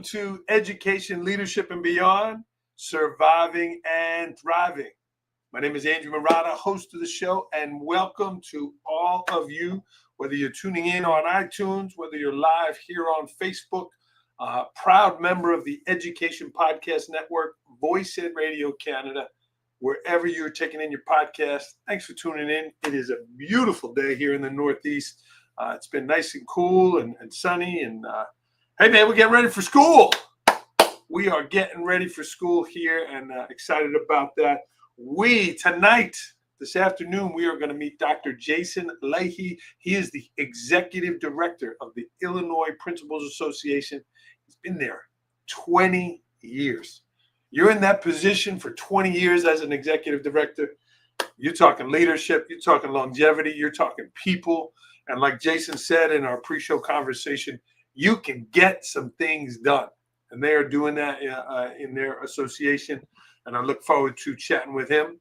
to Education, Leadership, and Beyond, Surviving and Thriving. My name is Andrew Murata, host of the show, and welcome to all of you, whether you're tuning in on iTunes, whether you're live here on Facebook, proud member of the Education Podcast Network, Voice Ed Radio Canada, wherever you're taking in your podcast. Thanks for tuning in. It is a beautiful day here in the Northeast. It's been nice and cool and sunny. And hey, man, we're getting ready for school. We are getting ready for school here and excited about that. This afternoon, we are going to meet Dr. Jason Leahy. He is the Executive Director of the Illinois Principals Association. He's been there 20 years. You're in that position for 20 years as an executive director. You're talking leadership, you're talking longevity, you're talking people. And like Jason said in our pre-show conversation, you can get some things done. And they are doing that in their association. And I look forward to chatting with him.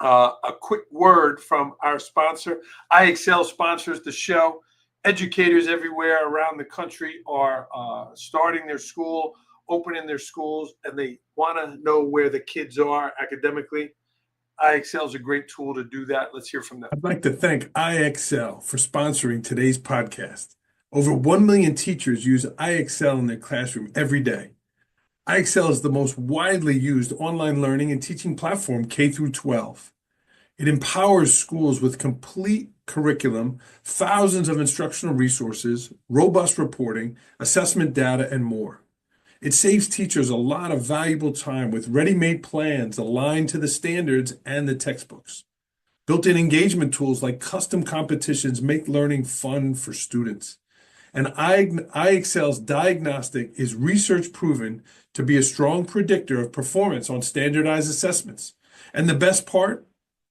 A quick word from our sponsor. IXL sponsors the show. Educators everywhere around the country are starting their school, opening their schools, and they want to know where the kids are academically. IXL is a great tool to do that. Let's hear from them. I'd like to thank IXL for sponsoring today's podcast. Over 1 million teachers use IXL in their classroom every day. IXL is the most widely used online learning and teaching platform K through 12. It empowers schools with complete curriculum, thousands of instructional resources, robust reporting, assessment data, and more. It saves teachers a lot of valuable time with ready-made plans aligned to the standards and the textbooks. Built-in engagement tools like custom competitions make learning fun for students. And IXL's diagnostic is research proven to be a strong predictor of performance on standardized assessments. And the best part,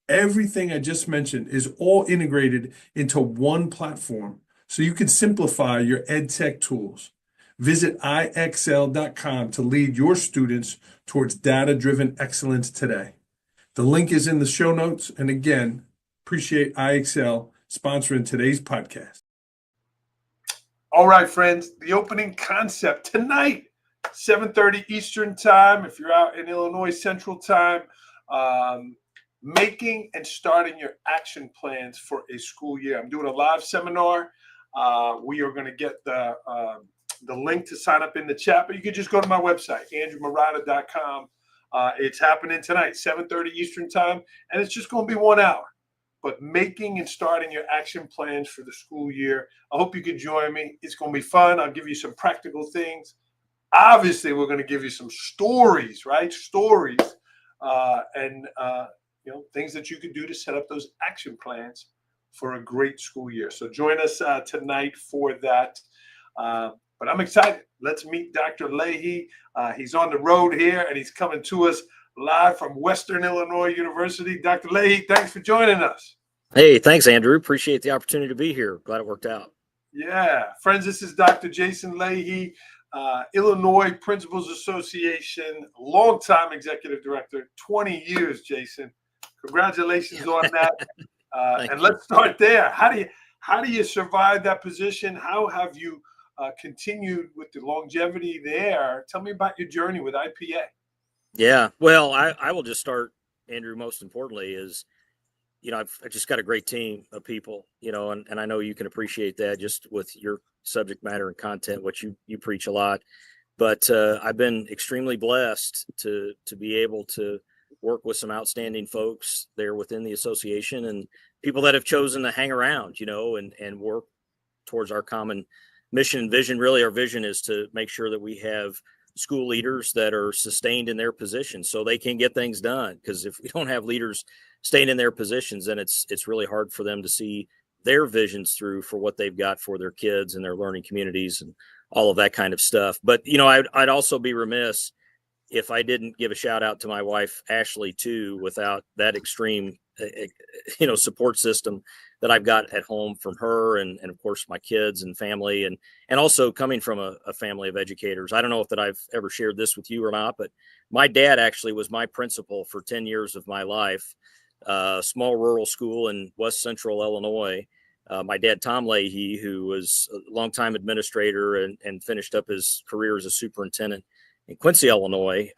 everything I just mentioned is all integrated into one platform, so you can simplify your EdTech tools. Visit IXL.com to lead your students towards data-driven excellence today. The link is in the show notes. And again, appreciate IXL sponsoring today's podcast. All right, friends, the opening concept tonight, 7:30 Eastern time. If you're out in Illinois Central time, making and starting your action plans for a school year. I'm doing a live seminar. We are going to get the link to sign up in the chat, but you can just go to my website, andrewmurata.com. It's happening tonight, 7:30 Eastern time, and it's just going to be 1 hour. But making and starting your action plans for the school year. I hope you can join me. It's going to be fun. I'll give you some practical things. Obviously, we're going to give you some stories, right? Stories and things that you can do to set up those action plans for a great school year. So join us tonight for that. But I'm excited. Let's meet Dr. Leahy. He's on the road here, and he's coming to us live from Western Illinois University. Dr. Leahy, thanks for joining us. Hey, thanks, Andrew. Appreciate the opportunity to be here. Glad it worked out. Yeah. Friends, this is Dr. Jason Leahy, Illinois Principals Association, longtime executive director, 20 years, Jason. Congratulations on that. And let's start there. How do you survive that position? How have you continued with the longevity there? Tell me about your journey with IPA. Yeah, well, I will just start, Andrew. Most importantly is, I've just got a great team of people, and I know you can appreciate that just with your subject matter and content, which you preach a lot. But I've been extremely blessed to be able to work with some outstanding folks there within the association and people that have chosen to hang around, and work towards our common mission and vision. Really, our vision is to make sure that we have school leaders that are sustained in their positions so they can get things done. Because if we don't have leaders staying in their positions, then it's really hard for them to see their visions through for what they've got for their kids and their learning communities and all of that kind of stuff. But, I'd also be remiss if I didn't give a shout out to my wife, Ashley, too, without that extreme, support system that I've got at home from her and of course my kids and family and also coming from a family of educators. I don't know if that I've ever shared this with you or not, but my dad actually was my principal for 10 years of my life, small rural school in West Central Illinois. My dad, Tom Leahy, who was a longtime administrator and finished up his career as a superintendent in Quincy, Illinois,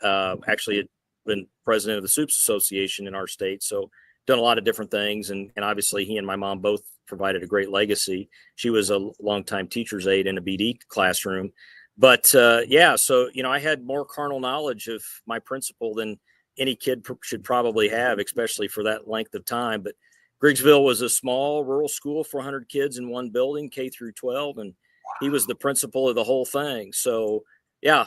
actually had been president of the Soups Association in our state. So done a lot of different things. And obviously he and my mom both provided a great legacy. She was a longtime teacher's aide in a BD classroom. But yeah, so, I had more carnal knowledge of my principal than any kid should probably have, especially for that length of time. But Griggsville was a small rural school, 400 kids in one building, K through 12, and he was the principal of the whole thing. So yeah,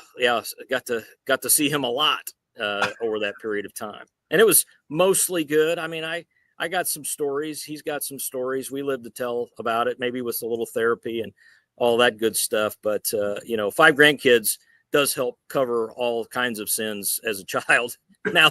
got to see him a lot over that period of time, and it was mostly good. I mean, I got some stories. He's got some stories. We live to tell about it, maybe with a little therapy and all that good stuff. But 5 grandkids does help cover all kinds of sins as a child. Now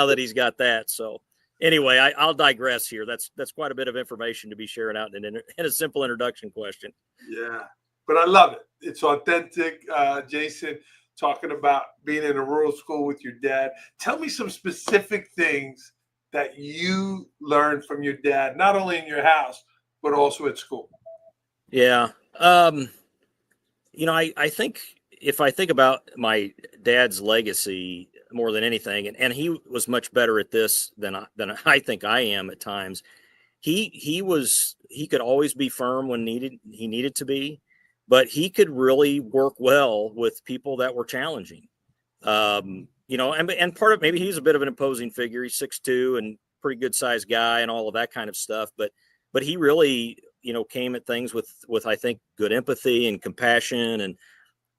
that he's got that, so. Anyway, I'll digress here. That's quite a bit of information to be sharing out in a simple introduction question. Yeah, but I love it. It's authentic. Jason, talking about being in a rural school with your dad. Tell me some specific things that you learned from your dad, not only in your house, but also at school. Yeah. I think if I think about my dad's legacy more than anything, and he was much better at this than I think I am at times. He could always be firm when he needed to be, but he could really work well with people that were challenging. And part of, maybe he's a bit of an imposing figure. He's 6'2" and pretty good sized guy and all of that kind of stuff. But he really, came at things with I think good empathy and compassion and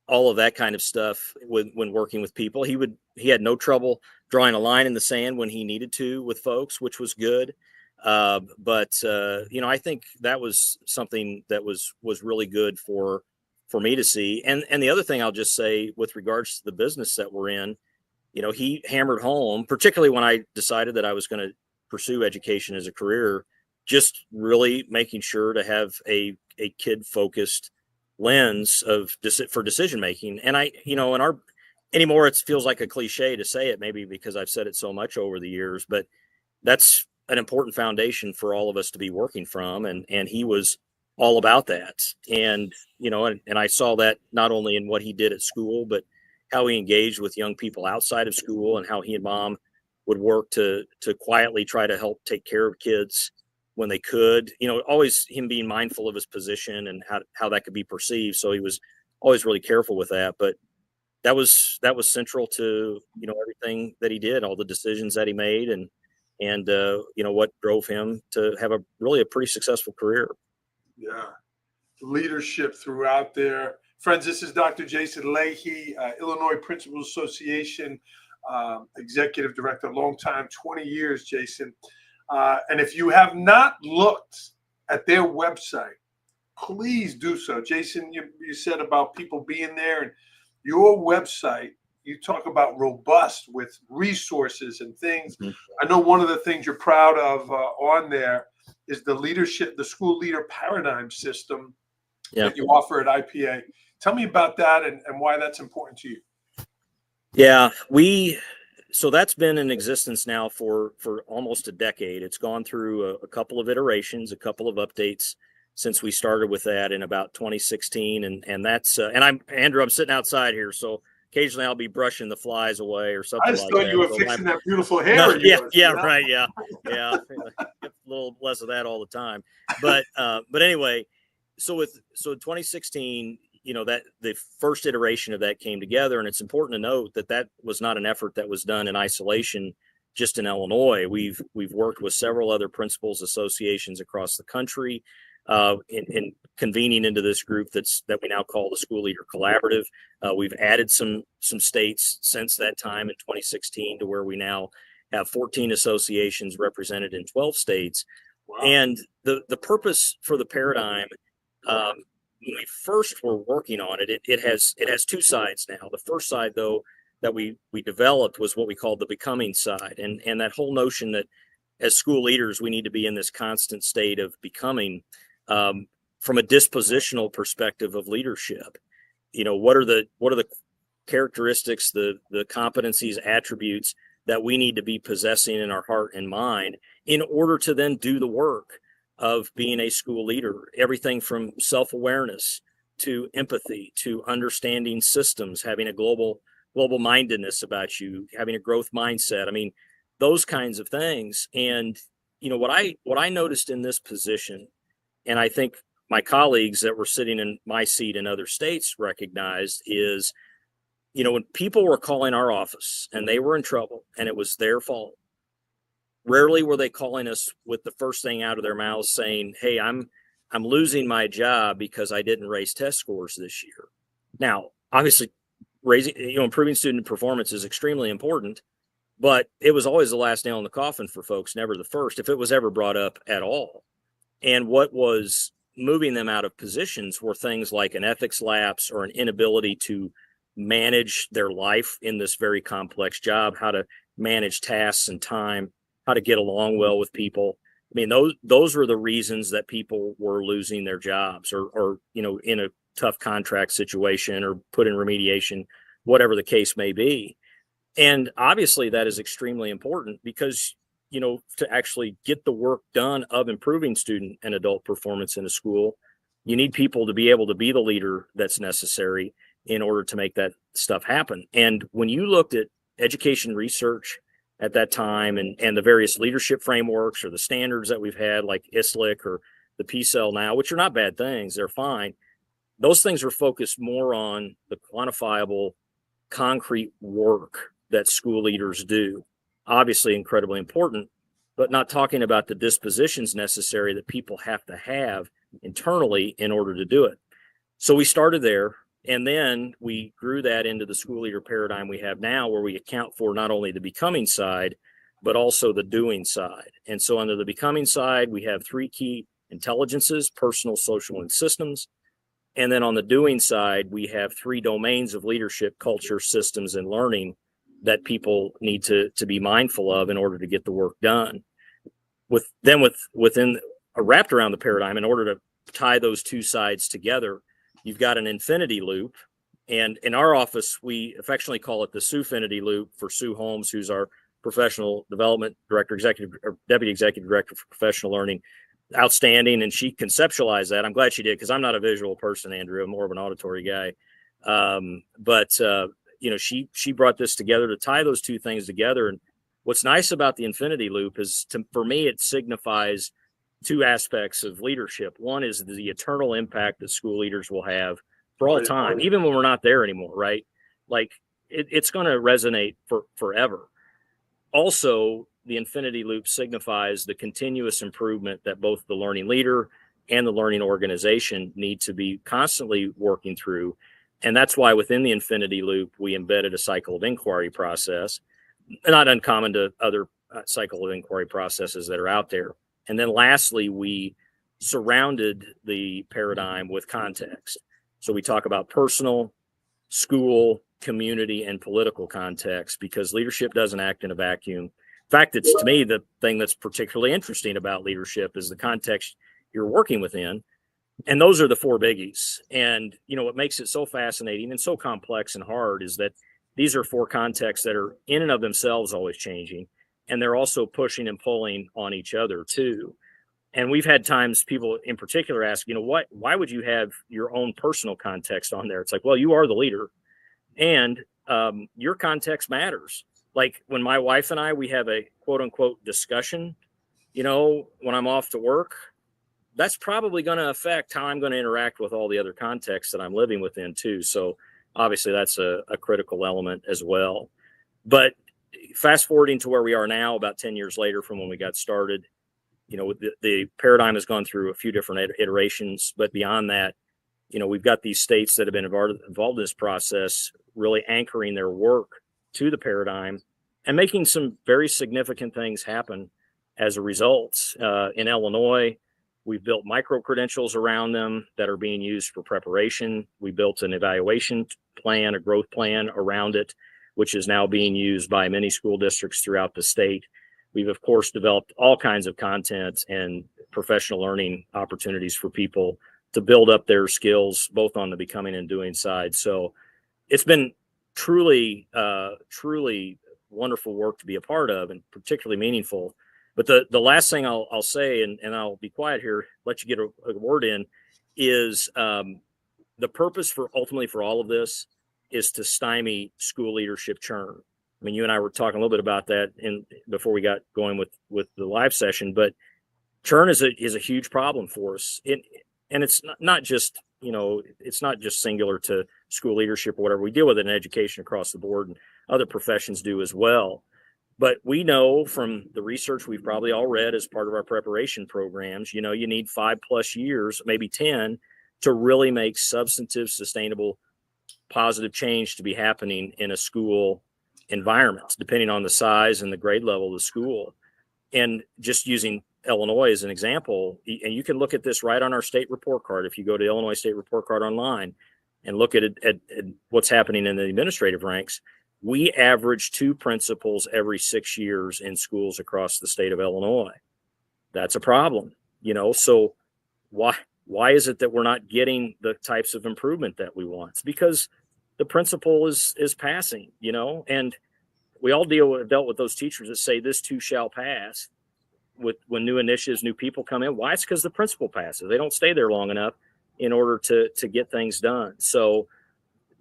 all of that kind of stuff when working with people. He had no trouble drawing a line in the sand when he needed to with folks, which was good. But I think that was something that was really good for me to see. And the other thing I'll just say with regards to the business that we're in, he hammered home, particularly when I decided that I was going to pursue education as a career, just really making sure to have a kid focused lens for decision making. And anymore, it feels like a cliche to say it, maybe because I've said it so much over the years, but that's an important foundation for all of us to be working from. And he was all about that. And, and I saw that not only in what he did at school, but how he engaged with young people outside of school and how he and mom would work to quietly try to help take care of kids when they could, always him being mindful of his position and how that could be perceived. So he was always really careful with that, but that was central to, everything that he did, all the decisions that he made and what drove him to have a pretty successful career. Yeah. Leadership throughout there. Friends, this is Dr. Jason Leahy, Illinois Principals Association, Executive Director, long time, 20 years, Jason. And if you have not looked at their website, please do so. Jason, you said about people being there, and your website, you talk about robust with resources and things. Mm-hmm. I know one of the things you're proud of on there is the school leader paradigm system that you offer at IPA. Tell me about that and why that's important to you. Yeah, so that's been in existence now for almost a decade. It's gone through a couple of iterations, a couple of updates since we started with that in about 2016. And that's, and I'm sitting outside here, so occasionally I'll be brushing the flies away or something like that. I just thought you were fixing that beautiful hair. No, right. Yeah. Get a little less of that all the time. But anyway, so in 2016, that the first iteration of that came together, and it's important to note that was not an effort that was done in isolation just in Illinois. We've worked with several other principals associations across the country in convening into this group that we now call the School Leader Collaborative. We've added some states since that time in 2016 to where we now have 14 associations represented in 12 states. Wow. And the purpose for the paradigm, when we first were working on it, it has two sides now. The first side, though, that we developed was what we called the becoming side. And that whole notion that as school leaders, we need to be in this constant state of becoming from a dispositional perspective of leadership. What are the characteristics, the competencies, attributes that we need to be possessing in our heart and mind in order to then do the work of being a school leader, everything from self-awareness to empathy to understanding systems, having a global mindedness about you, having a growth mindset. I mean, those kinds of things. And what I noticed in this position, and I think my colleagues that were sitting in my seat in other states recognized, is when people were calling our office and they were in trouble and it was their fault, rarely were they calling us with the first thing out of their mouths saying, "Hey, I'm losing my job because I didn't raise test scores this year." Now, obviously, improving student performance is extremely important, but it was always the last nail in the coffin for folks, never the first, if it was ever brought up at all. And what was moving them out of positions were things like an ethics lapse or an inability to manage their life in this very complex job, how to manage tasks and time, how to get along well with people. I mean, those were the reasons that people were losing their jobs or in a tough contract situation or put in remediation, whatever the case may be. And obviously that is extremely important because, to actually get the work done of improving student and adult performance in a school, you need people to be able to be the leader that's necessary in order to make that stuff happen. And when you looked at education research at that time and the various leadership frameworks or the standards that we've had, like ISLIC or the PCEL now, which are not bad things, they're fine. Those things are focused more on the quantifiable, concrete work that school leaders do. Obviously incredibly important, but not talking about the dispositions necessary that people have to have internally in order to do it. So we started there, and then we grew that into the school leader paradigm we have now, where we account for not only the becoming side, but also the doing side. And so under the becoming side, we have three key intelligences: personal, social, and systems. And then on the doing side, we have three domains of leadership: culture, systems, and learning, that people need to be mindful of in order to get the work done. Within wrapped around the paradigm, in order to tie those two sides together, you've got an infinity loop. And in our office, we affectionately call it the Suefinity loop for Sue Holmes, who's our professional development director, deputy executive director for professional learning. Outstanding. And she conceptualized that. I'm glad she did, because I'm not a visual person, Andrew. I'm more of an auditory guy. She brought this together to tie those two things together. And what's nice about the infinity loop is, for me, it signifies two aspects of leadership. One is the eternal impact that school leaders will have for all time, even when we're not there anymore, right? Like it's going to resonate for forever. Also, the infinity loop signifies the continuous improvement that both the learning leader and the learning organization need to be constantly working through. And that's why within the infinity loop, we embedded a cycle of inquiry process, not uncommon to other cycle of inquiry processes that are out there. And then lastly, we surrounded the paradigm with context. So we talk about personal, school, community, and political context, because leadership doesn't act in a vacuum. In fact, it's, to me, the thing that's particularly interesting about leadership is the context you're working within. And those are the four biggies. And, what makes it so fascinating and so complex and hard is that these are four contexts that are in and of themselves always changing. And they're also pushing and pulling on each other too. And we've had times people in particular ask, why would you have your own personal context on there? It's like, well, you are the leader, and your context matters. Like when my wife and we have a quote unquote discussion, when I'm off to work, that's probably going to affect how I'm going to interact with all the other contexts that I'm living within too. So obviously that's a critical element as well. But fast forwarding to where we are now, about 10 years later from when we got started, the paradigm has gone through a few different iterations, but beyond that, we've got these states that have been involved in this process, really anchoring their work to the paradigm and making some very significant things happen as a result. In Illinois, we've built micro-credentials around them that are being used for preparation. We built an evaluation plan, a growth plan around it, which is now being used by many school districts throughout the state. We've, of course, developed all kinds of content and professional learning opportunities for people to build up their skills, both on the becoming and doing side. So it's been truly wonderful work to be a part of, and particularly meaningful. But the last thing I'll say, and I'll be quiet here, let you get a word in, is the purpose ultimately for all of this is to stymie school leadership churn. I mean, you and I were talking a little bit about that before we got going with the live session, but churn is a huge problem for us. And it's not just, it's not just singular to school leadership or whatever. We deal with it in education across the board, and other professions do as well. But we know from the research we've probably all read as part of our preparation programs, you need 5+ years, maybe 10, to really make substantive, sustainable, positive change to be happening in a school environment, depending on the size and the grade level of the school. And just using Illinois as an example, and you can look at this right on our state report card. If you go to Illinois State Report Card online and look at what's happening in the administrative ranks, we average 2 principals every 6 years in schools across the state of Illinois. That's a problem, so why is it that we're not getting the types of improvement that we want? It's because the principal is passing, and we all dealt with those teachers that say this too shall pass when new initiatives, new people come in. Why? It's because the principal passes. They don't stay there long enough in order to get things done. So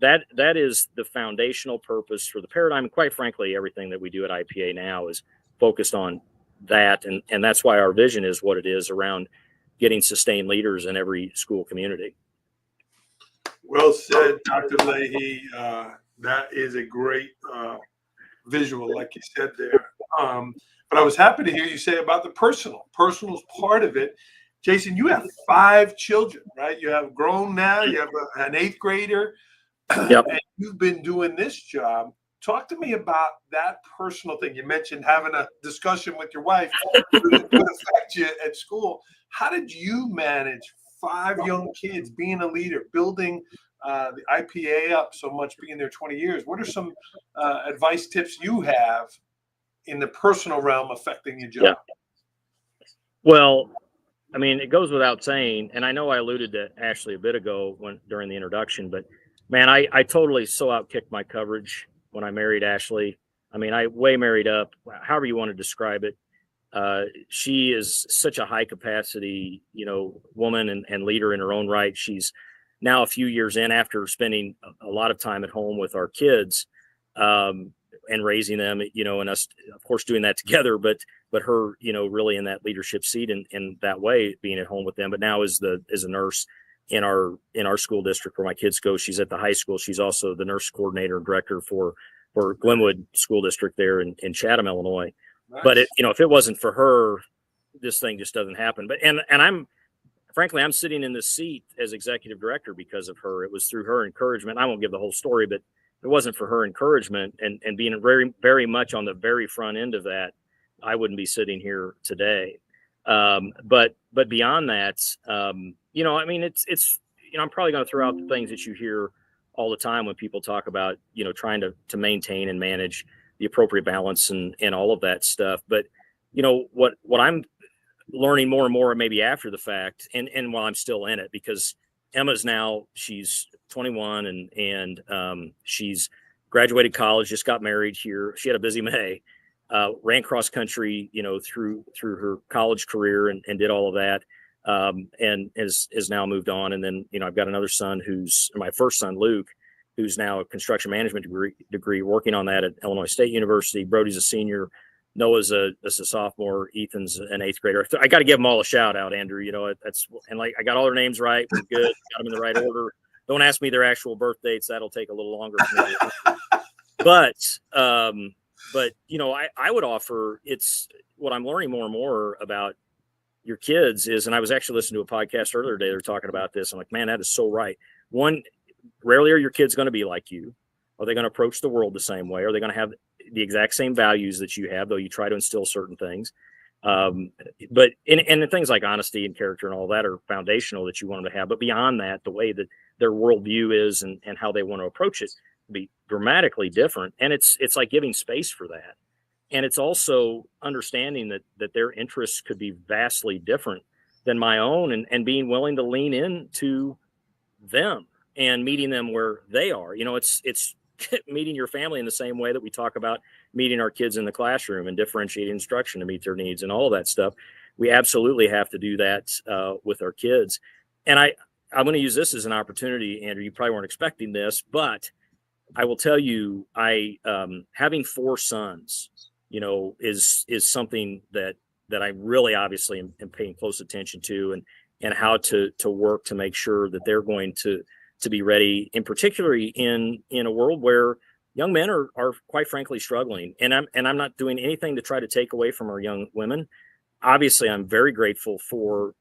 that is the foundational purpose for the paradigm. And quite frankly, everything that we do at IPA now is focused on that. And that's why our vision is what it is around getting sustained leaders in every school community. Well said, Dr. Leahy. That is a great visual, like you said there. But I was happy to hear you say about the personal. Personal is part of it. Jason, you have 5 children, right? You have grown now. You have an 8th grader. Yep. And you've been doing this job. Talk to me about that personal thing. You mentioned having a discussion with your wife that could affect you at school. How did you manage 5 young kids, being a leader, building the IPA up so much, being there 20 years? What are some advice tips you have in the personal realm affecting your job? Yeah. Well, I mean, it goes without saying, and I know I alluded to Ashley a bit ago during the introduction, but man, I totally outkicked my coverage when I married Ashley. I mean, I way married up, however you want to describe it. She is such a high capacity, woman and leader in her own right. She's now a few years in after spending a lot of time at home with our kids, and raising them, and us, of course, doing that together, but her, really in that leadership seat in that way, being at home with them. But now as a nurse in our school district where my kids go. She's at the high school. She's also the nurse coordinator and director for Glenwood School District there in Chatham, Illinois. Nice. But if it wasn't for her, this thing just doesn't happen. But and I'm frankly sitting in this seat as executive director because of her. It was through her encouragement. I won't give the whole story, but if it wasn't for her encouragement and being very, very much on the very front end of that, I wouldn't be sitting here today. But beyond that, it's I'm probably going to throw out the things that you hear all the time when people talk about, trying to maintain and manage the appropriate balance and all of that stuff. But, what I'm learning more and more, maybe after the fact, and while I'm still in it, because Emma's she's 21 and she's graduated college, just got married here. She had a busy May. Ran cross country, through her college career and did all of that, and is now moved on. And then, I've got another son who's my first son, Luke, who's now a construction management degree working on that at Illinois State University. Brody's a senior. Noah's a sophomore. Ethan's an 8th grader. I got to give them all a shout out, Andrew. I got all their names right. We're good. Got them in the right order. Don't ask me their actual birth dates. That'll take a little longer for me. But I would offer, it's what I'm learning more and more about your kids is, and I was actually listening to a podcast earlier today. They're talking about this. I'm like, man, that is so right. One, rarely are your kids going to be like you. Are they going to approach the world the same way? Are they going to have the exact same values that you have, though you try to instill certain things? But things like honesty and character and all that are foundational that you want them to have. But beyond that, the way that their worldview is and how they want to approach it be dramatically different. And it's like giving space for that. And it's also understanding that their interests could be vastly different than my own and being willing to lean into them and meeting them where they are. It's meeting your family in the same way that we talk about meeting our kids in the classroom and differentiating instruction to meet their needs and all of that stuff. We absolutely have to do that with our kids. And I'm going to use this as an opportunity, Andrew. You probably weren't expecting this, but I will tell you, having 4 sons, is something that I really obviously am paying close attention to, and how to work to make sure that they're going to be ready, and particularly in a world where young men are quite frankly struggling. And I'm not doing anything to try to take away from our young women. Obviously, I'm very grateful for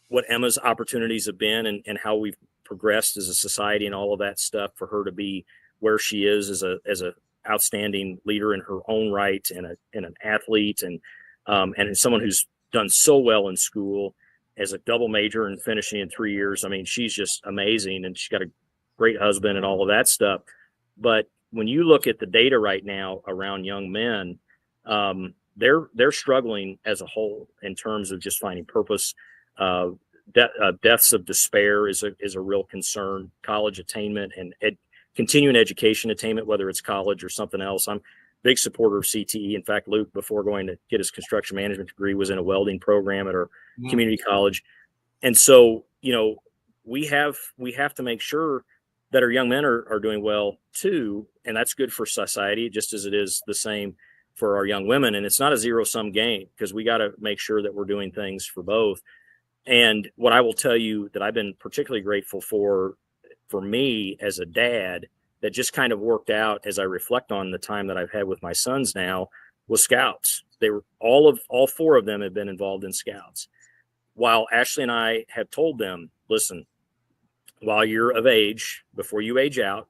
what Emma's opportunities have been, and how we've progressed as a society and all of that stuff, for her to be where she is as a outstanding leader in her own right, and an athlete, and as someone who's done so well in school as a double major and finishing in 3 years. I mean, she's just amazing, and she's got a great husband and all of that stuff. But when you look at the data right now around young men, they're struggling as a whole in terms of just finding purpose. Deaths of despair is a real concern. College attainment and continuing education attainment, whether it's college or something else. I'm a big supporter of CTE. In fact, Luke, before going to get his construction management degree, was in a welding program at our community college. And so, we have to make sure that our young men are doing well too. And that's good for society, just as it is the same for our young women. And it's not a zero-sum game, because we got to make sure that we're doing things for both. And what I will tell you that I've been particularly grateful for me as a dad, that just kind of worked out as I reflect on the time that I've had with my sons now, was Scouts. They were all 4 of them have been involved in Scouts. While Ashley and I have told them, listen, while you're of age, before you age out,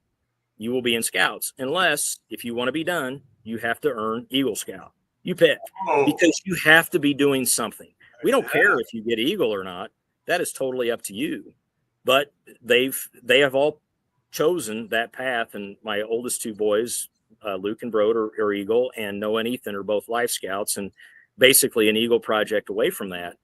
you will be in Scouts, unless if you want to be done, you have to earn Eagle Scout. You pick, because you have to be doing something. We don't care if you get Eagle or not. That is totally up to you. But they have all chosen that path. And my oldest 2 boys, Luke and Brode, are Eagle, and Noah and Ethan are both Life Scouts, and basically an Eagle project away from that.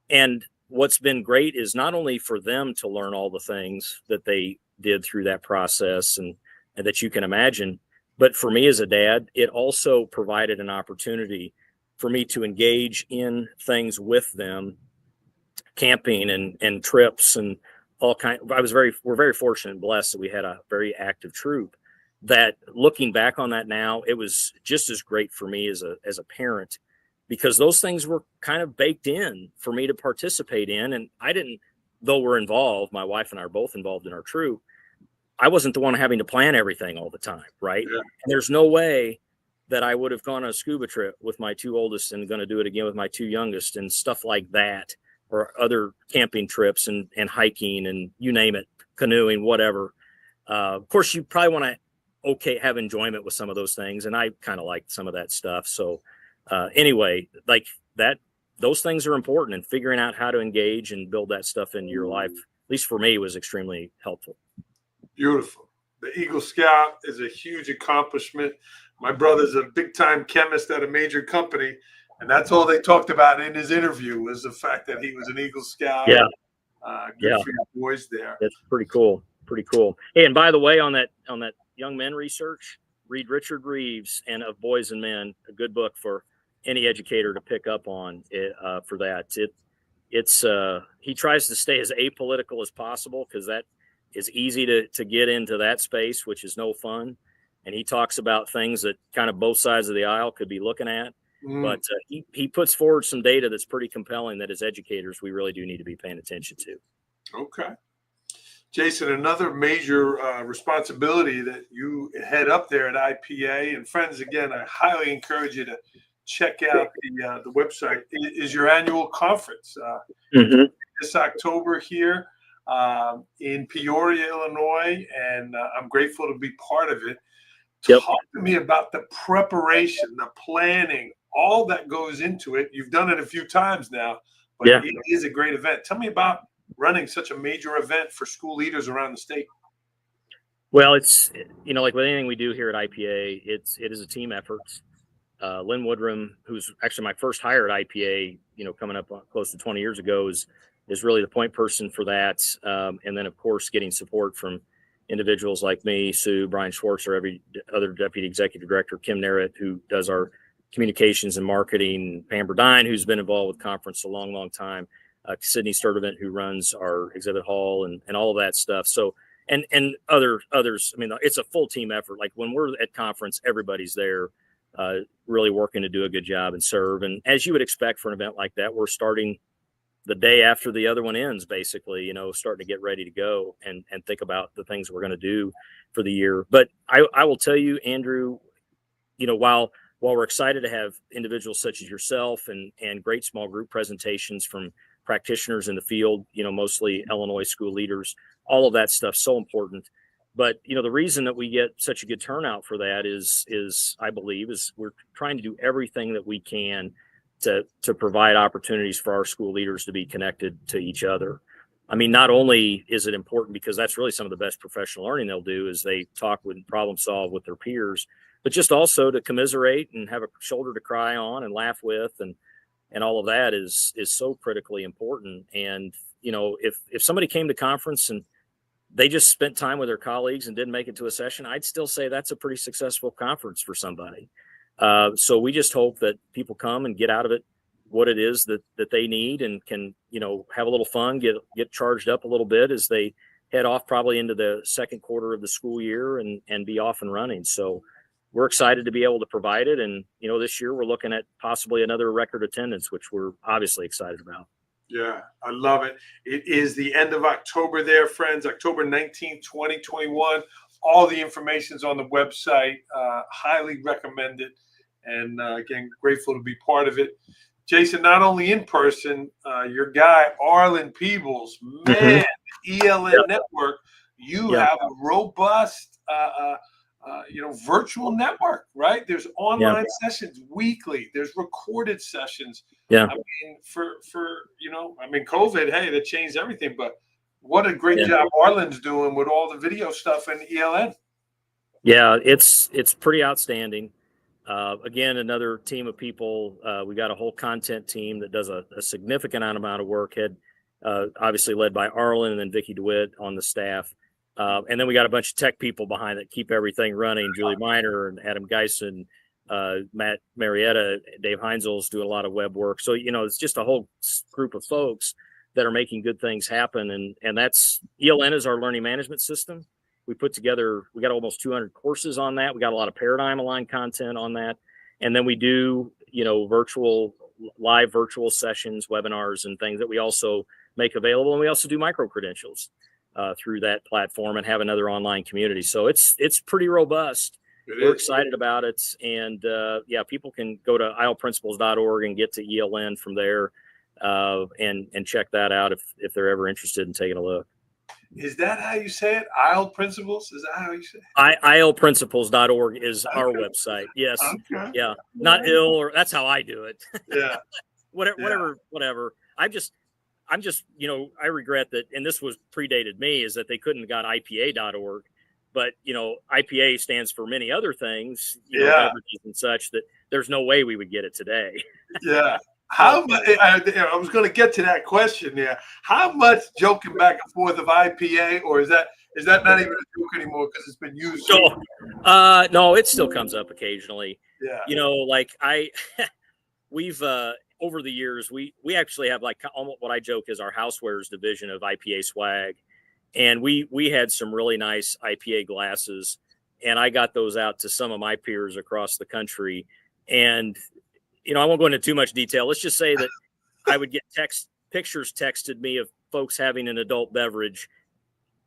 And what's been great is not only for them to learn all the things that they did through that process and that you can imagine, but for me as a dad, it also provided an opportunity for me to engage in things with them, camping and trips and all kinds. We're very fortunate and blessed that we had a very active troop, that looking back on that now, it was just as great for me as a parent, because those things were kind of baked in for me to participate in. And I didn't, though we're involved, my wife and I are both involved in our troop, I wasn't the one having to plan everything all the time, right? Yeah. And there's no way that I would have gone on a scuba trip with my 2 oldest and going to do it again with my 2 youngest and stuff like that, or other camping trips and hiking and you name it, canoeing, whatever. Of course, you probably want to have enjoyment with some of those things, and I kind of liked some of that stuff. So anyway, like that, those things are important, and figuring out how to engage and build that stuff into your life, at least for me, was extremely helpful. Beautiful. The Eagle Scout is a huge accomplishment. My brother's a big-time chemist at a major company, and that's all they talked about in his interview was the fact that he was an Eagle Scout. Yeah. Good for your boys there. That's pretty cool. Pretty cool. Hey, and by the way, on that young men research, read Richard Reeves and Of Boys and Men, a good book for any educator to pick up on for that. He tries to stay as apolitical as possible, because that is easy to get into that space, which is no fun. And he talks about things that kind of both sides of the aisle could be looking at. But he puts forward some data that's pretty compelling that as educators, we really do need to be paying attention to. Okay. Jason, another major responsibility that you head up there at IPA, and friends, again, I highly encourage you to check out the website, is your annual conference this October here in Peoria, Illinois, and I'm grateful to be part of it. Talk to me about the preparation, the planning, all that goes into it. You've done it a few times now, but it is a great event. Tell me about running such a major event for school leaders around the state. Well, it's, like with anything we do here at IPA, it is a team effort. Lynn Woodrum, who's actually my first hire at IPA, coming up close to 20 years ago, is really the point person for that. And then, of course, getting support from individuals like me, Sue, Brian Schwartz, or every other deputy executive director, Kim Narrett, who does our communications and marketing, Pam Burdine, who's been involved with conference a long, long time, Sydney Sturdivant, who runs our exhibit hall and all of that stuff. So, and others. I mean, it's a full team effort. Like when we're at conference, everybody's there, really working to do a good job and serve. And as you would expect for an event like that, we're starting the day after the other one ends, basically, you know, starting to get ready to go and think about the things we're going to do for the year. But I will tell you, Andrew, you know, while we're excited to have individuals such as yourself and great small group presentations from practitioners in the field, you know, mostly Illinois school leaders, all of that stuff, so important. But, you know, the reason that we get such a good turnout for that is I believe, is we're trying to do everything that we can to provide opportunities for our school leaders to be connected to each other. I mean, not only is it important because that's really some of the best professional learning they'll do is they talk with and problem solve with their peers, but just also to commiserate and have a shoulder to cry on and laugh with, and all of that is so critically important. And, you know, if somebody came to conference and they just spent time with their colleagues and didn't make it to a session, I'd still say that's a pretty successful conference for somebody. So we just hope that people come and get out of it what it is that they need and can, you know, have a little fun, get charged up a little bit as they head off probably into the second quarter of the school year and be off and running. So we're excited to be able to provide it. And, you know, this year we're looking at possibly another record attendance, which we're obviously excited about. Yeah, I love it. It is the end of October there, friends, October 19th, 2021. All the information's on the website. Highly recommend it. And again, grateful to be part of it. Jason, not only in person, your guy, Arlen Peebles, man, ELN Network, you have a robust, virtual network, right? There's online sessions weekly. There's recorded sessions. Yeah. I mean, for COVID, hey, that changed everything. But what a great job Arlen's doing with all the video stuff in ELN. Yeah, it's pretty outstanding. Again, another team of people. We got a whole content team that does a significant amount of work, obviously led by Arlen and then Vicki DeWitt on the staff. And then we got a bunch of tech people behind that keep everything running. Julie Miner and Adam Geisen, Matt Marietta, Dave Heinzel's doing a lot of web work. So, you know, it's just a whole group of folks that are making good things happen. And that's ELN is our learning management system. We put together, we got almost 200 courses on that. We got a lot of paradigm aligned content on that. And then we do, you know, live virtual sessions, webinars and things that we also make available. And we also do micro credentials through that platform and have another online community. So it's pretty robust. We're excited about it. And people can go to ileprinciples.org and get to ELN from there and check that out if they're ever interested in taking a look. Is that how you say it? Isle Principles? Is that how you say it? ileprinciples.org is our website. Yes. Okay. Yeah. Not ill, or that's how I do it. Yeah. Whatever. I'm just, you know, I regret that. And this was predated me, is that they couldn't have got IPA.org, but, you know, IPA stands for many other things, you know, beverages and such, that there's no way we would get it today. Yeah. How much? I was going to get to that question. Yeah, how much joking back and forth of IPA, or is that not even a joke anymore because it's been used? No, it still comes up occasionally. Yeah, you know, like we've over the years we actually have like what I joke is our housewares division of IPA swag, and we had some really nice IPA glasses, and I got those out to some of my peers across the country, and you know, I won't go into too much detail. Let's just say that I would get pictures texted me of folks having an adult beverage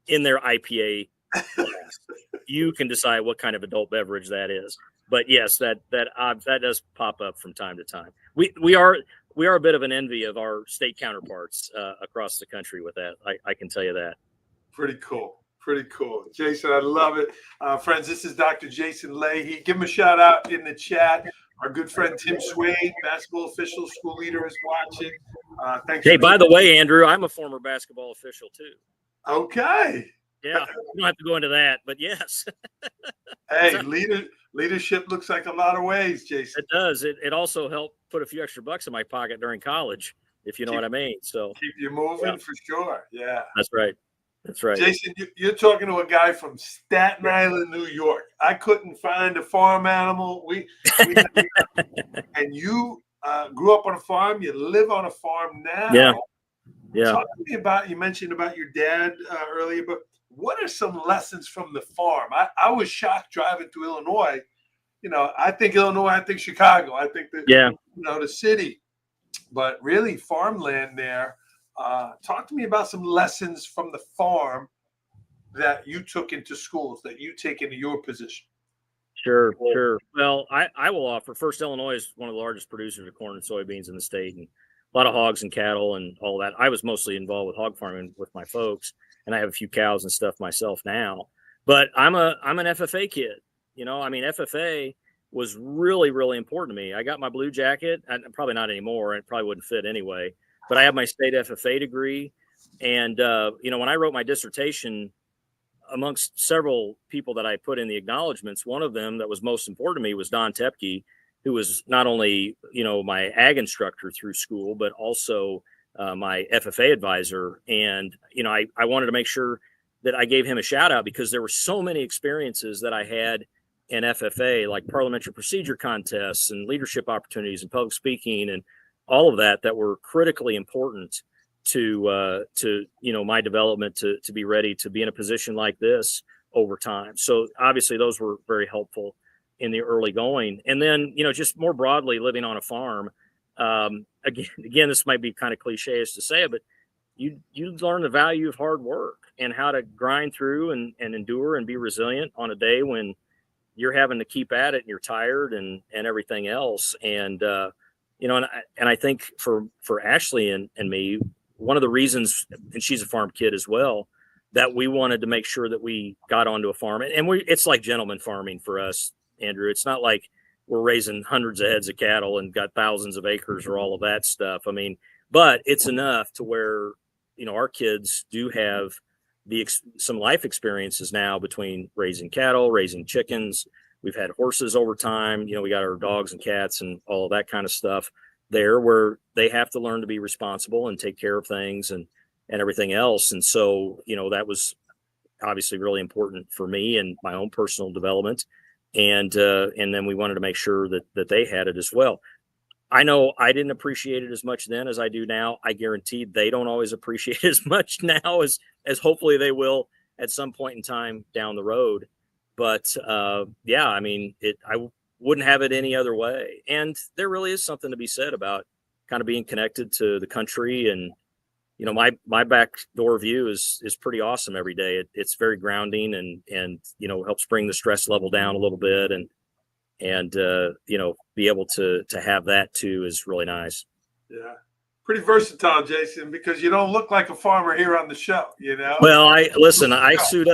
in their IPA glass. You can decide what kind of adult beverage that is. But yes, that does pop up from time to time. We are a bit of an envy of our state counterparts across the country with that. I can tell you that. Pretty cool. Jason, I love it. Friends, this is Dr. Jason Leahy. Give him a shout out in the chat. Our good friend Tim Swade, basketball official, school leader, is watching. Thanks. Hey, by the way, Andrew, I'm a former basketball official too. Okay. Yeah, you don't have to go into that, but yes. Hey, leadership looks like a lot of ways, Jason. It does. It also helped put a few extra bucks in my pocket during college, if you know what I mean. So keep you moving for sure. Yeah. That's right. That's right. Jason, you're talking to a guy from Staten Island, New York. I couldn't find a farm animal. We and you grew up on a farm. You live on a farm now. Yeah. Yeah. Talk to me about, you mentioned about your dad earlier, but what are some lessons from the farm? I was shocked driving through Illinois. I think Illinois, I think Chicago, I think that, Yeah. the city, but really farmland there. Talk to me about some lessons from the farm that you took into schools, that you take into your position. Sure. Well, I will offer first. Illinois is one of the largest producers of corn and soybeans in the state, and a lot of hogs and cattle and all that. I was mostly involved with hog farming with my folks, and I have a few cows and stuff myself now. But I'm an FFA kid. FFA was really, really important to me. I got my blue jacket, and probably not anymore. It probably wouldn't fit anyway. But I have my state FFA degree, and when I wrote my dissertation, amongst several people that I put in the acknowledgments, one of them that was most important to me was Don Tepke, who was not only, my ag instructor through school, but also my FFA advisor. And, I wanted to make sure that I gave him a shout out because there were so many experiences that I had in FFA, like parliamentary procedure contests and leadership opportunities and public speaking and all of that were critically important to my development to be ready to be in a position like this over time. So obviously those were very helpful in the early going. And then, just more broadly living on a farm, again, this might be kind of cliche as to say it, but you learn the value of hard work and how to grind through and endure and be resilient on a day when you're having to keep at it and you're tired and everything else. And, and I think for Ashley and me, one of the reasons, and she's a farm kid as well, that we wanted to make sure that we got onto a farm. And it's like gentleman farming for us, Andrew. It's not like we're raising hundreds of heads of cattle and got thousands of acres or all of that stuff. But it's enough to where, our kids do have some life experiences now between raising cattle, raising chickens. We've had horses over time. We got our dogs and cats and all of that kind of stuff there where they have to learn to be responsible and take care of things and everything else. And so, that was obviously really important for me and my own personal development. And then we wanted to make sure that they had it as well. I know I didn't appreciate it as much then as I do now. I guarantee they don't always appreciate it as much now as hopefully they will at some point in time down the road. But I wouldn't have it any other way. And there really is something to be said about kind of being connected to the country. And, my back door view is pretty awesome every day. It's very grounding and helps bring the stress level down a little bit and be able to have that too is really nice. Yeah. Pretty versatile, Jason, because you don't look like a farmer here on the show, Well, I suit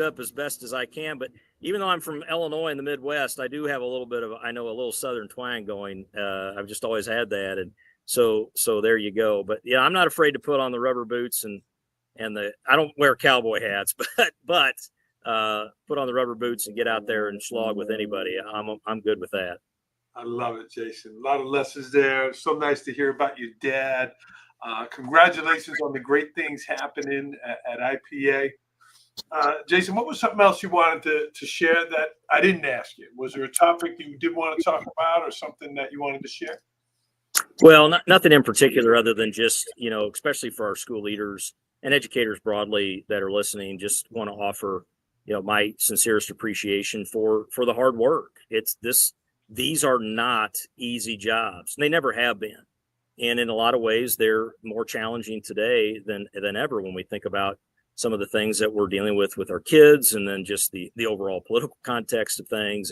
up as best as I can, but even though I'm from Illinois in the Midwest, I do have a little Southern twang going. I've just always had that. And so there you go. But yeah, I'm not afraid to put on the rubber boots and I don't wear cowboy hats, but put on the rubber boots and get out there and slog with anybody. I'm good with that. I love it, Jason. A lot of lessons there. So nice to hear about your dad. Congratulations on the great things happening at IPA. Jason, what was something else you wanted to share that I didn't ask you? Was there a topic you did want to talk about or something that you wanted to share? Well, nothing in particular other than just, especially for our school leaders and educators broadly that are listening, just want to offer, my sincerest appreciation for the hard work. These are not easy jobs. They never have been. And in a lot of ways, they're more challenging today than ever when we think about some of the things that we're dealing with our kids and then just the overall political context of things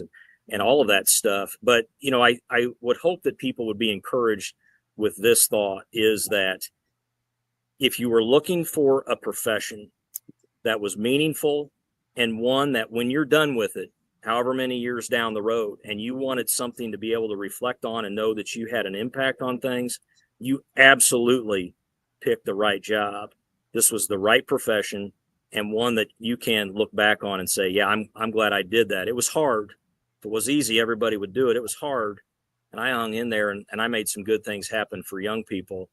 and all of that stuff. But, I would hope that people would be encouraged with this thought is that if you were looking for a profession that was meaningful and one that when you're done with it, however many years down the road, and you wanted something to be able to reflect on and know that you had an impact on things, you absolutely picked the right job. This was the right profession and one that you can look back on and say, yeah, I'm glad I did that. It was hard. If it was easy, everybody would do it. It was hard. And I hung in there and I made some good things happen for young people.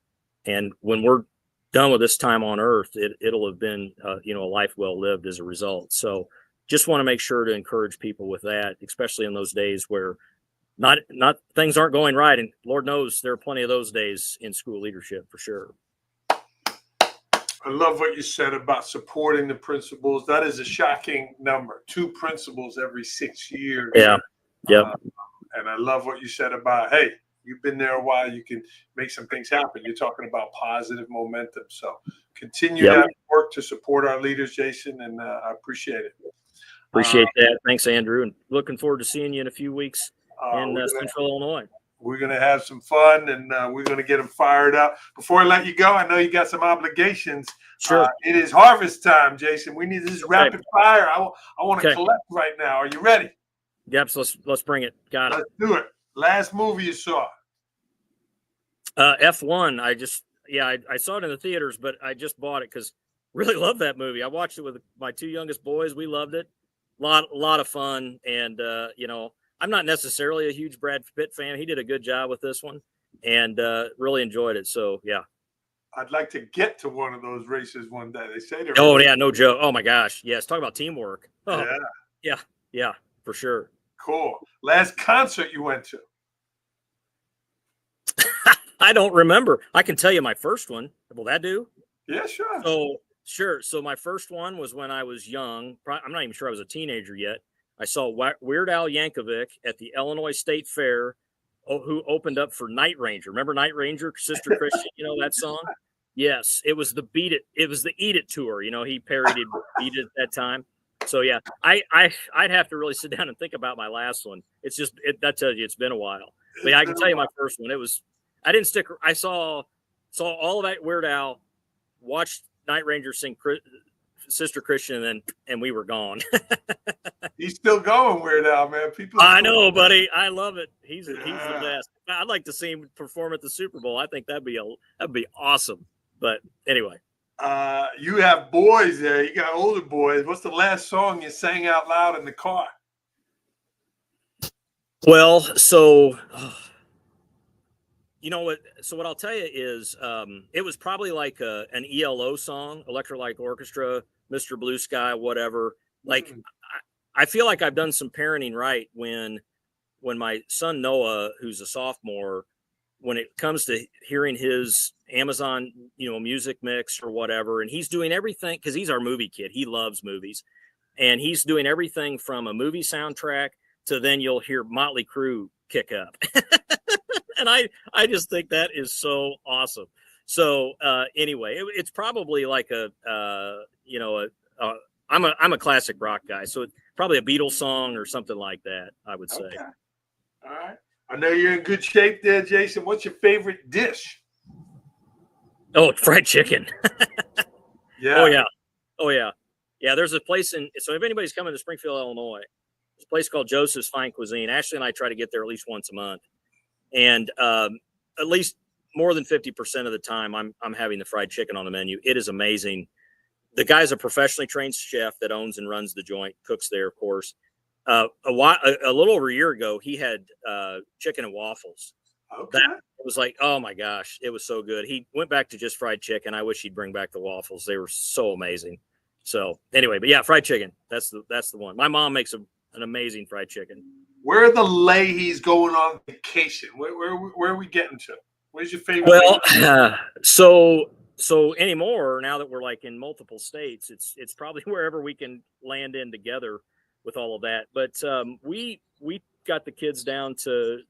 And when we're done with this time on earth, it'll have been, a life well lived as a result. So just want to make sure to encourage people with that, especially in those days where not things aren't going right. And Lord knows there are plenty of those days in school leadership for sure. I love what you said about supporting the principals. That is a shocking number. 2 principals every 6 years. Yeah. Yep. And I love what you said about, hey, you've been there a while, you can make some things happen. You're talking about positive momentum. So continue that work to support our leaders, Jason, and I appreciate it. Appreciate that. Thanks, Andrew. And looking forward to seeing you in a few weeks in Central Illinois. We're going to have some fun, and we're going to get them fired up. Before I let you go, I know you got some obligations. Sure. It is harvest time, Jason. We need this rapid fire. I want to collect right now. Are you ready? Yep. So let's bring it. Got it. Let's do it. Last movie you saw? F1. I saw it in the theaters, but I just bought it because really love that movie. I watched it with my 2 youngest boys. We loved it. Lot of fun. And, I'm not necessarily a huge Brad Pitt fan. He did a good job with this one and really enjoyed it. So, yeah. I'd like to get to one of those races one day. They say they're. Oh, yeah, no joke. Oh, my gosh. Yes, talk about teamwork. Oh, yeah, for sure. Cool. Last concert you went to? I don't remember. I can tell you my first one. Will that do? Yeah, sure. So my first one was when I was young. I'm not even sure I was a teenager yet. I saw Weird Al Yankovic at the Illinois State Fair, who opened up for Night Ranger. Remember Night Ranger, Sister Christian? You know that song? Yes, it was the Beat It. It was the Eat It tour. He parodied Beat It at that time. So yeah, I'd have to really sit down and think about my last one. It's just that tells you it's been a while. But yeah, I can tell you my first one. I didn't stick. I saw all of that Weird Al, watched Night Ranger sing Sister Christian, and we were gone. He's still going, Weird Al, man. I know, buddy. I love it. He's the best. I'd like to see him perform at the Super Bowl. I think that'd be awesome. But anyway, you have boys there. You got older boys. What's the last song you sang out loud in the car? Well, so you know what? So what I'll tell you is, it was probably like an ELO song, Electric Light Orchestra, Mr. Blue Sky, whatever. Like, I feel like I've done some parenting right when my son Noah, who's a sophomore, when it comes to hearing his Amazon, music mix or whatever, and he's doing everything because he's our movie kid. He loves movies, and he's doing everything from a movie soundtrack to then you'll hear Motley Crue kick up. And I just think that is so awesome. So anyway, it's probably like I'm a classic rock guy, so it's probably a Beatles song or something like that, I would say. Okay. All right. I know you're in good shape there, Jason. What's your favorite dish? Oh, fried chicken. Yeah. Oh yeah. Yeah, there's a place so if anybody's coming to Springfield, Illinois, there's a place called Joseph's Fine Cuisine. Ashley and I try to get there at least once a month. And at least more than 50% of the time, I'm having the fried chicken on the menu. It is amazing. The guy's a professionally trained chef that owns and runs the joint, cooks there, of course. A little over a year ago, he had chicken and waffles. Okay. It was like, oh my gosh, it was so good. He went back to just fried chicken. I wish he'd bring back the waffles. They were so amazing. So anyway, but yeah, fried chicken. That's the one. My mom makes an amazing fried chicken. Where are the Leahys going on vacation? Where are we getting to? Where's your favorite? Well, so anymore, now that we're like in multiple states, it's probably wherever we can land in together with all of that. But we got the kids down to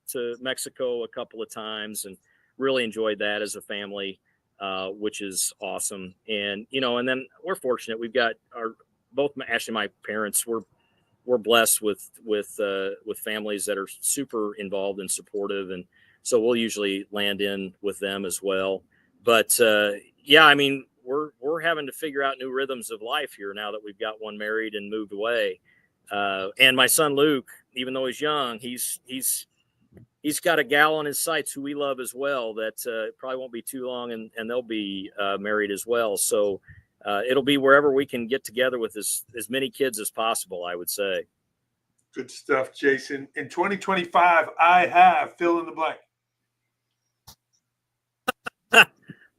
Mexico a couple of times and really enjoyed that as a family, which is awesome. And and then we're fortunate. We've got my parents. We're blessed with families that are super involved and supportive, and so we'll usually land in with them as well. But yeah, I mean, we're having to figure out new rhythms of life here now that we've got one married and moved away. And my son Luke, even though he's young, he's got a gal on his sights who we love as well. That probably won't be too long, and they'll be married as well. So it'll be wherever we can get together with as many kids as possible, I would say. Good stuff, Jason. In 2025, I have fill in the blank.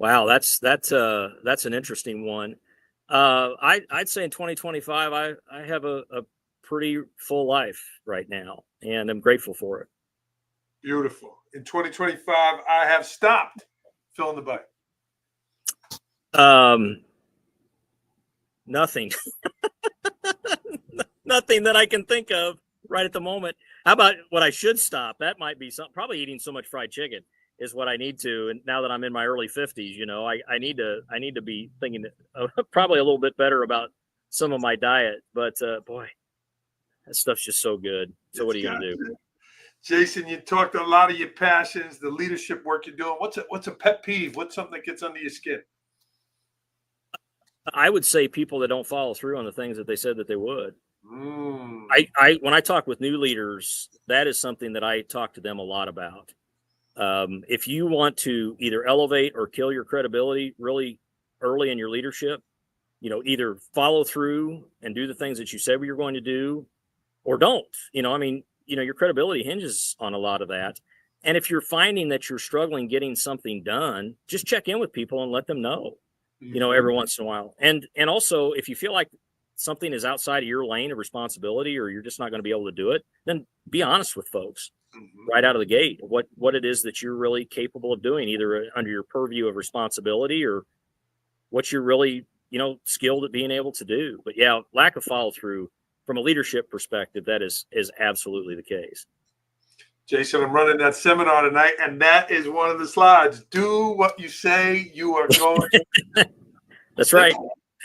Wow, that's an interesting one. I'd say in 2025, I have a pretty full life right now, and I'm grateful for it. Beautiful. In 2025, I have stopped. Fill in the blank. Nothing, nothing that I can think of right at the moment. How about what I should stop? That might be something. Probably eating so much fried chicken is what I need to. And now that I'm in my early 50s, I need to be thinking probably a little bit better about some of my diet. But boy, that stuff's just so good. So what are you going to do? Jason, you talked a lot of your passions, the leadership work you're doing. What's a pet peeve? What's something that gets under your skin? I would say people that don't follow through on the things that they said that they would. Mm. When I talk with new leaders, that is something that I talk to them a lot about. If you want to either elevate or kill your credibility really early in your leadership, either follow through and do the things that you said you're going to do, or don't. Your credibility hinges on a lot of that. And if you're finding that you're struggling getting something done, just check in with people and let them know, every once in a while. And also, if you feel like something is outside of your lane of responsibility, or you're just not going to be able to do it, then be honest with folks right out of the gate, what it is that you're really capable of doing, either under your purview of responsibility or what you're really, skilled at being able to do. But yeah, lack of follow through from a leadership perspective, that is absolutely the case. Jason, I'm running that seminar tonight, and that is one of the slides. Do what you say you are going to. That's right.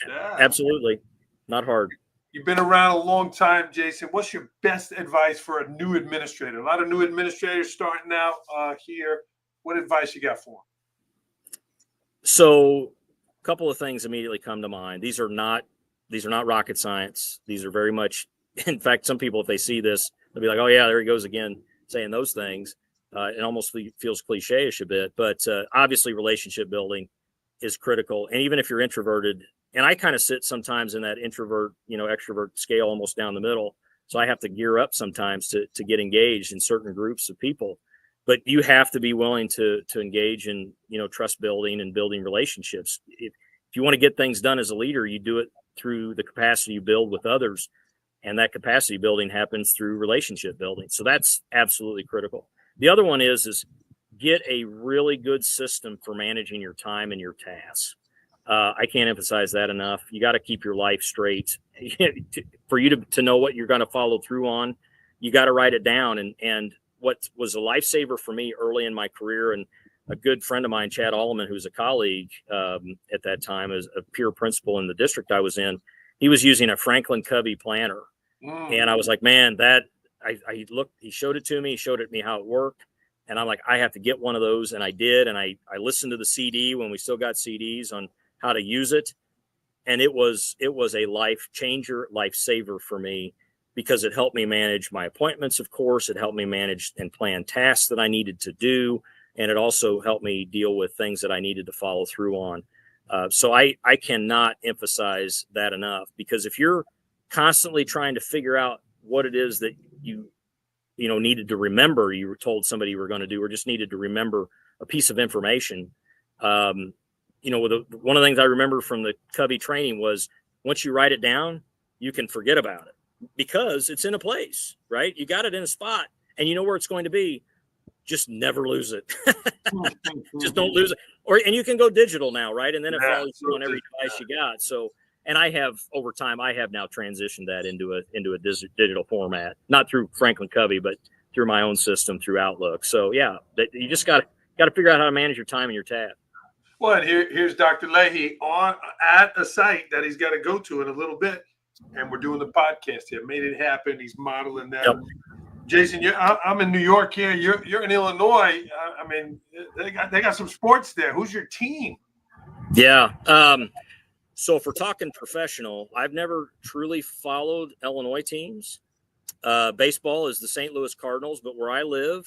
Yeah. Absolutely. Not hard. You've been around a long time, Jason. What's your best advice for a new administrator? A lot of new administrators starting out here. What advice you got for them? So a couple of things immediately come to mind. These are not rocket science. These are very much, in fact, some people, if they see this, they'll be like, oh yeah, there he goes again saying those things. It almost feels cliche-ish a bit, but obviously relationship building is critical. And even if you're introverted, and I kind of sit sometimes in that introvert, extrovert scale almost down the middle. So I have to gear up sometimes to get engaged in certain groups of people. But you have to be willing to engage in, trust building and building relationships. If you want to get things done as a leader, you do it through the capacity you build with others. And that capacity building happens through relationship building. So that's absolutely critical. The other one is get a really good system for managing your time and your tasks. I can't emphasize that enough. You got to keep your life straight. For you to know what you're going to follow through on, you got to write it down. And what was a lifesaver for me early in my career, and a good friend of mine, Chad Alleman, who's a colleague at that time, as a peer principal in the district I was in, he was using a Franklin Covey planner. And I was like, man, I looked, he showed it to me, he showed it me how it worked. And I'm like, I have to get one of those. And I did. And I listened to the CD when we still got CDs on how to use it. And it was a life changer, life saver for me, because it helped me manage my appointments. Of course, it helped me manage and plan tasks that I needed to do. And it also helped me deal with things that I needed to follow through on. So I cannot emphasize that enough, because if you're constantly trying to figure out what it is that you needed to remember, you were told somebody you were going to do, or just needed to remember a piece of information. One of the things I remember from the Covey training was, once you write it down, you can forget about it because it's in a place, right? You got it in a spot and you know where it's going to be. Just never lose it. Just don't lose it. And you can go digital now, right? And then it follows you on every device you got. So, and I have over time, I have now transitioned that into a digital format, not through Franklin Covey, but through my own system, through Outlook. So yeah, you just got to figure out how to manage your time and your task. Well, and here's Dr. Leahy at a site that he's got to go to in a little bit, and we're doing the podcast here. Made it happen. He's modeling that. Yep. Jason, I'm in New York here. You're in Illinois. I mean, they got some sports there. Who's your team? Yeah. So if we're talking professional, I've never truly followed Illinois teams. Baseball is the St. Louis Cardinals, but where I live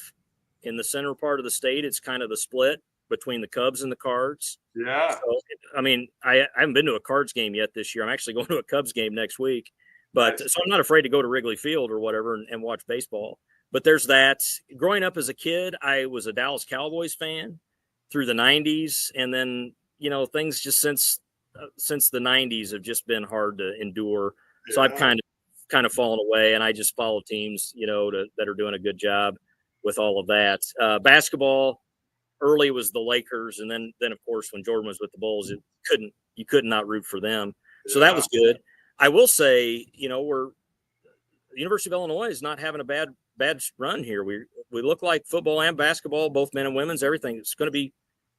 in the center part of the state, it's kind of the split between the Cubs and the Cards. Yeah. So, I mean, I haven't been to a Cards game yet this year. I'm actually going to a Cubs game next week. But so I'm not afraid to go to Wrigley Field or whatever and watch baseball. But there's that. Growing up as a kid, I was a Dallas Cowboys fan through the 90s. And then things just since the 90s have just been hard to endure. So I've kind of fallen away, and I just follow teams, that are doing a good job with all of that. Basketball early was the Lakers, and then of course when Jordan was with the Bulls, you could not root for them. So that was good. I will say, the University of Illinois is not having a bad run here. We look like football and basketball, both men and women's, everything. It's going to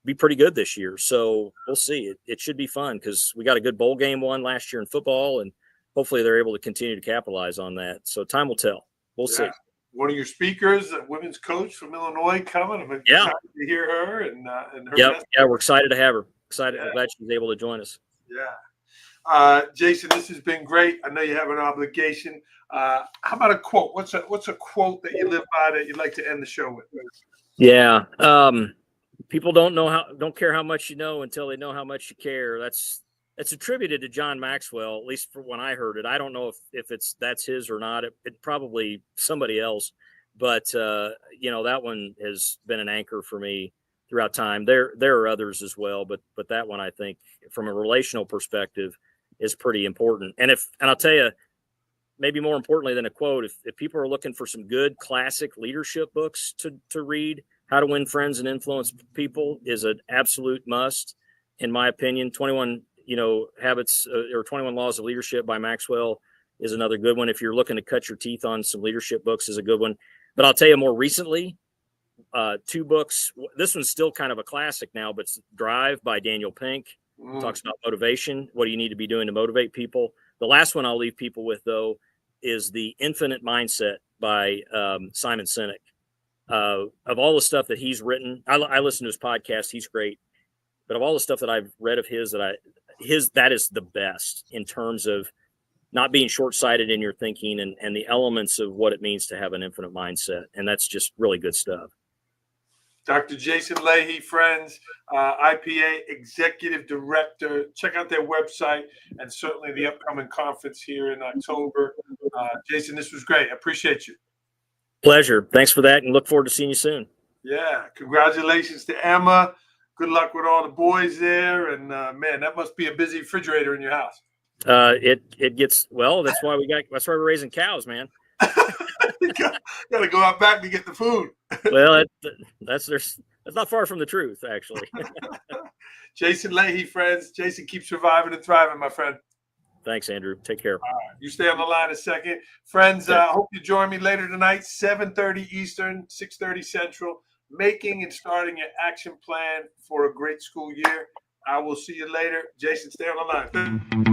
be pretty good this year. So we'll see. It should be fun because we got a good bowl game one last year in football, and hopefully they're able to continue to capitalize on that. So time will tell. We'll see. One of your speakers, a women's coach from Illinois, coming. I'm excited to hear her and her. Yeah, we're excited to have her. Excited. I'm glad she's able to join us. Yeah. Jason, this has been great. I know you have an obligation. How about a quote? What's a quote that you live by that you'd like to end the show with? Yeah. People don't care how much you know until they know how much you care. That's attributed to John Maxwell, at least for when I heard it. I don't know if that's his or not. It probably somebody else, but that one has been an anchor for me throughout time. There are others as well, but that one, I think from a relational perspective, is pretty important. And I'll tell you, maybe more importantly than a quote, if people are looking for some good classic leadership books to read, How to Win Friends and Influence People is an absolute must, in my opinion. 21 Habits or 21 Laws of Leadership by Maxwell is another good one. If you're looking to cut your teeth on some leadership books, is a good one. But I'll tell you more recently, 2 books. This one's still kind of a classic now, but it's Drive by Daniel Pink. Talks about motivation. What do you need to be doing to motivate people? The last one I'll leave people with, though, is The Infinite Mindset by Simon Sinek. Of all the stuff that he's written, I listen to his podcast. He's great. But of all the stuff that I've read of his, that is the best in terms of not being short-sighted in your thinking and the elements of what it means to have an infinite mindset. And that's just really good stuff. Dr. Jason Leahy, friends, IPA Executive Director. Check out their website and certainly the upcoming conference here in October. Jason, this was great. I appreciate you. Pleasure. Thanks for that, and look forward to seeing you soon. Yeah. Congratulations to Emma. Good luck with all the boys there. And, man, that must be a busy refrigerator in your house. It gets, well, that's why we're raising cows, man. You gotta go out back to get the food. Well, that's not far from the truth, actually. Jason Leahy, friends. Jason, keep surviving and thriving, my friend. Thanks, Andrew. Take care. All right. You stay on the line a second. Friends, I hope you join me later tonight, 7:30 Eastern, 6:30 Central, making and starting your action plan for a great school year. I will see you later. Jason, stay on the line.